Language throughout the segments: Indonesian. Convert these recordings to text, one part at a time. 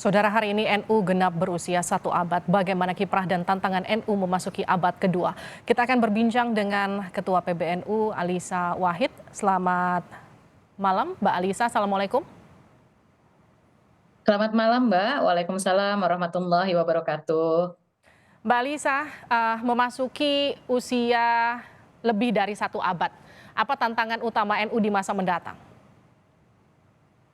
Saudara, hari ini NU genap berusia 1 abad. Bagaimana kiprah dan tantangan NU memasuki abad kedua? Kita akan berbincang dengan Ketua PBNU Alisa Wahid. Selamat malam, Mbak Alisa. Assalamualaikum. Selamat malam Mbak, Waalaikumsalam warahmatullahi wabarakatuh. Mbak Alisa, memasuki usia lebih dari 1 abad. Apa tantangan utama NU di masa mendatang?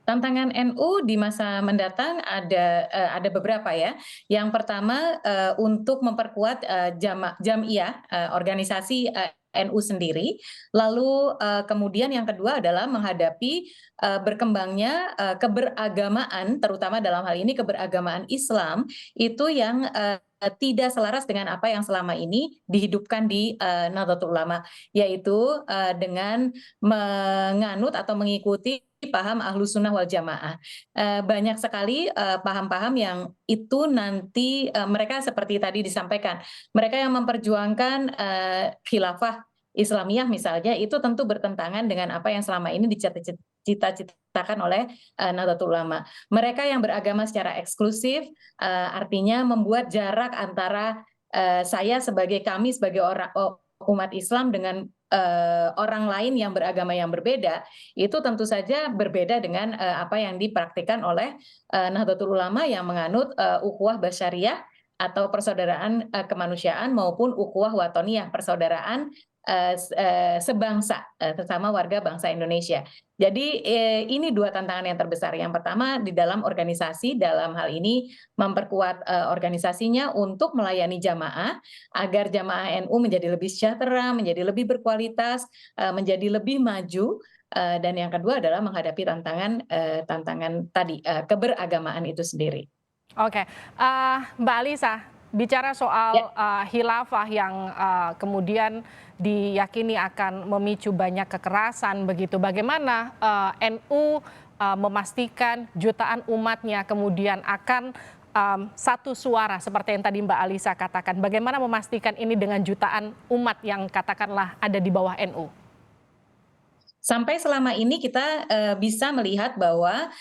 Tantangan NU di masa mendatang ada beberapa ya. Yang pertama untuk memperkuat jam'iyah organisasi NU sendiri. Lalu kemudian yang kedua adalah menghadapi berkembangnya keberagamaan, terutama dalam hal ini keberagamaan Islam itu yang tidak selaras dengan apa yang selama ini dihidupkan di Nahdlatul Ulama, yaitu dengan menganut atau mengikuti paham Ahlus Sunnah wal Jamaah. Banyak sekali paham-paham yang itu nanti mereka seperti tadi disampaikan, mereka yang memperjuangkan khilafah Islamiyah misalnya itu tentu bertentangan dengan apa yang selama ini dicita-citakan oleh Nahdlatul Ulama. Mereka yang beragama secara eksklusif artinya membuat jarak antara kami sebagai orang umat Islam dengan orang lain yang beragama yang berbeda, itu tentu saja berbeda dengan apa yang dipraktikkan oleh Nahdlatul Ulama yang menganut ukhuwah basyariah atau persaudaraan kemanusiaan maupun ukhuwah watoniyah, persaudaraan sebangsa sesama warga bangsa Indonesia. Jadi ini dua tantangan yang terbesar. Yang pertama di dalam organisasi, dalam hal ini memperkuat organisasinya untuk melayani jamaah agar jamaah NU menjadi lebih sejahtera, menjadi lebih berkualitas, menjadi lebih maju. Dan yang kedua adalah menghadapi tantangan tadi keberagamaan itu sendiri. Oke, Mbak Alisa, bicara Ya. soal khilafah yang kemudian diyakini akan memicu banyak kekerasan begitu. Bagaimana NU memastikan jutaan umatnya kemudian akan satu suara seperti yang tadi Mbak Alisa katakan. Bagaimana memastikan ini dengan jutaan umat yang katakanlah ada di bawah NU? Sampai selama ini kita bisa melihat bahwa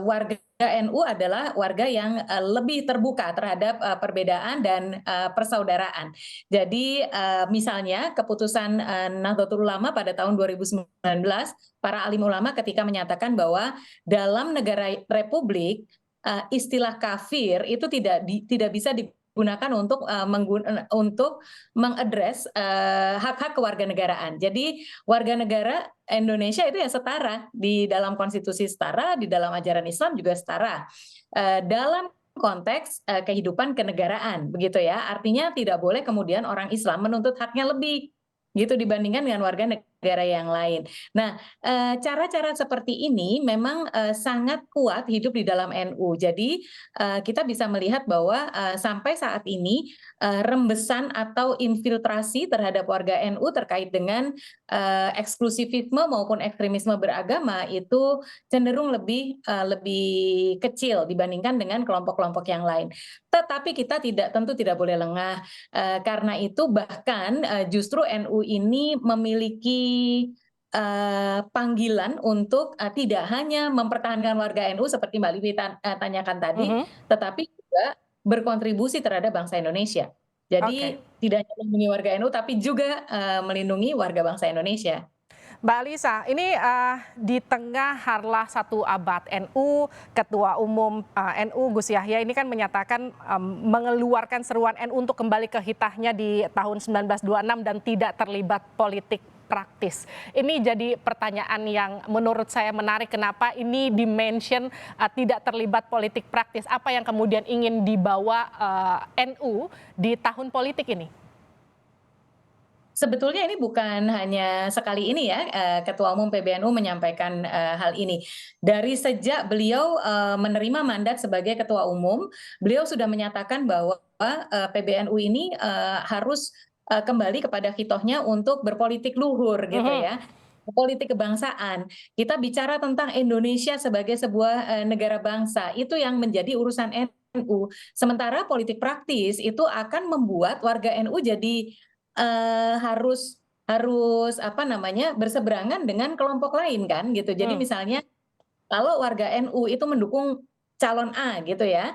warga NU adalah warga yang lebih terbuka terhadap perbedaan dan persaudaraan. Jadi misalnya keputusan Nahdlatul Ulama pada tahun 2019, para alim ulama ketika menyatakan bahwa dalam negara republik istilah kafir itu tidak bisa digunakan untuk mengadres hak-hak kewarganegaraan. Jadi warga negara Indonesia itu ya setara di dalam konstitusi, setara di dalam ajaran Islam juga setara dalam konteks kehidupan kenegaraan, begitu ya. Artinya tidak boleh kemudian orang Islam menuntut haknya lebih gitu dibandingkan dengan warga negara yang lain. Nah, cara-cara seperti ini memang sangat kuat hidup di dalam NU. Jadi kita bisa melihat bahwa sampai saat ini rembesan atau infiltrasi terhadap warga NU terkait dengan eksklusivisme maupun ekstremisme beragama itu cenderung lebih kecil dibandingkan dengan kelompok-kelompok yang lain. Tetapi kita tentu tidak boleh lengah, karena itu bahkan justru NU ini memiliki panggilan untuk tidak hanya mempertahankan warga NU seperti Mbak Livi tanyakan tadi, Mhm. tetapi juga berkontribusi terhadap bangsa Indonesia. Oke. Jadi tidak hanya melindungi warga NU, tapi juga melindungi warga bangsa Indonesia. Mbak Alisa, ini di tengah harlah 1 abad NU, Ketua Umum NU Gus Yahya ini kan menyatakan mengeluarkan seruan NU untuk kembali ke hitahnya di tahun 1926 dan tidak terlibat politik praktis. Ini jadi pertanyaan yang menurut saya menarik, kenapa ini dimention tidak terlibat politik praktis. Apa yang kemudian ingin dibawa NU di tahun politik ini? Sebetulnya ini bukan hanya sekali ini ya, Ketua Umum PBNU menyampaikan hal ini. Dari sejak beliau menerima mandat sebagai Ketua Umum, beliau sudah menyatakan bahwa PBNU ini harus kembali kepada hitohnya untuk berpolitik luhur gitu Mhm. ya, politik kebangsaan. Kita bicara tentang Indonesia sebagai sebuah negara bangsa, itu yang menjadi urusan NU. Sementara politik praktis itu akan membuat warga NU jadi harus harus apa namanya, berseberangan dengan kelompok lain kan gitu. Jadi Hmm. misalnya kalau warga NU itu mendukung calon A gitu ya,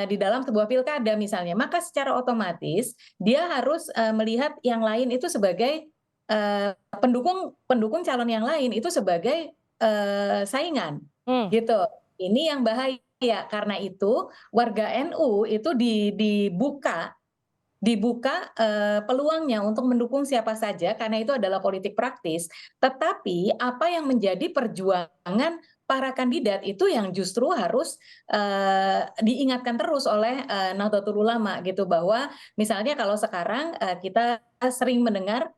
di dalam sebuah pilkada misalnya, maka secara otomatis dia harus melihat yang lain itu sebagai pendukung calon yang lain itu sebagai saingan Hmm. gitu. Ini yang bahaya, karena itu warga NU itu dibuka peluangnya untuk mendukung siapa saja karena itu adalah politik praktis. Tetapi apa yang menjadi perjuangan para kandidat itu yang justru harus diingatkan terus oleh Nahdlatul Ulama gitu, bahwa misalnya kalau sekarang kita sering mendengar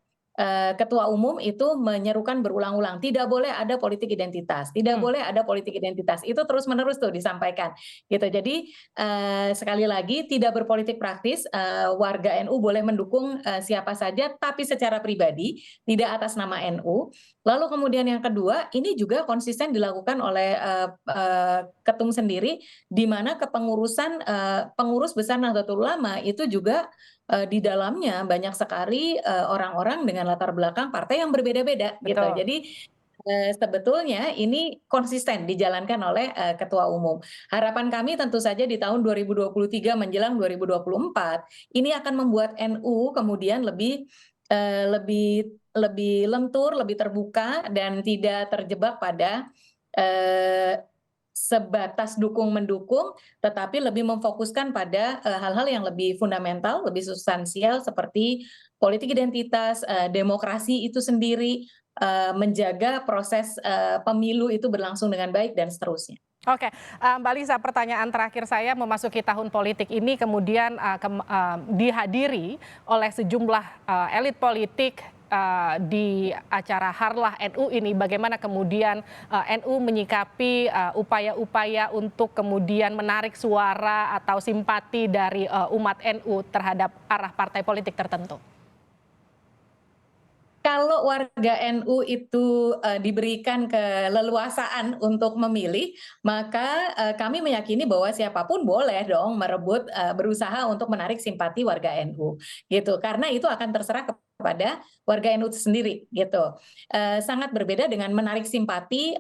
ketua umum itu menyerukan berulang-ulang, tidak boleh ada politik identitas, tidak Hmm. boleh ada politik identitas. Itu terus-menerus tuh disampaikan gitu. Jadi sekali lagi tidak berpolitik praktis, warga NU boleh mendukung siapa saja tapi secara pribadi, tidak atas nama NU. Lalu kemudian yang kedua, ini juga konsisten dilakukan oleh Ketum sendiri, di mana kepengurusan pengurus besar Nahdlatul Ulama itu juga di dalamnya banyak sekali orang-orang dengan latar belakang partai yang berbeda-beda gitu. Betul. Jadi sebetulnya ini konsisten dijalankan oleh ketua umum. Harapan kami tentu saja di tahun 2023 menjelang 2024 ini akan membuat NU kemudian lebih lentur, lebih terbuka dan tidak terjebak pada sebatas dukung-mendukung, tetapi lebih memfokuskan pada hal-hal yang lebih fundamental, lebih substansial seperti politik identitas, demokrasi itu sendiri, menjaga proses pemilu itu berlangsung dengan baik dan seterusnya. Oke, Mbak Lisa, pertanyaan terakhir saya memasuki tahun politik ini kemudian dihadiri oleh sejumlah elit politik di acara Harlah NU ini. Bagaimana kemudian NU menyikapi upaya-upaya untuk kemudian menarik suara atau simpati dari umat NU terhadap arah partai politik tertentu? Kalau warga NU itu diberikan keleluasaan untuk memilih, maka kami meyakini bahwa siapapun boleh dong berusaha untuk menarik simpati warga NU gitu. Karena itu akan terserah kepada warga NU itu sendiri gitu. Sangat berbeda dengan menarik simpati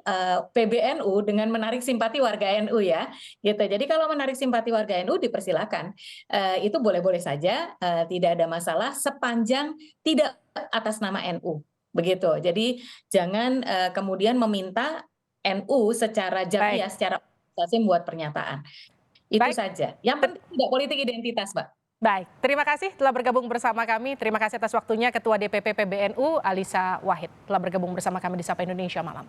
PBNU dengan menarik simpati warga NU ya gitu. Jadi kalau menarik simpati warga NU dipersilakan. Itu boleh-boleh saja, tidak ada masalah sepanjang tidak atas nama NU, begitu. Jadi jangan kemudian meminta NU secara Baik, jamiah, secara organisasi membuat pernyataan. Itu baik. saja. Yang penting tidak politik identitas, Mbak. Baik, terima kasih telah bergabung bersama kami. Terima kasih atas waktunya Ketua DPP PBNU Alisa Wahid telah bergabung bersama kami di Sapa Indonesia Malam.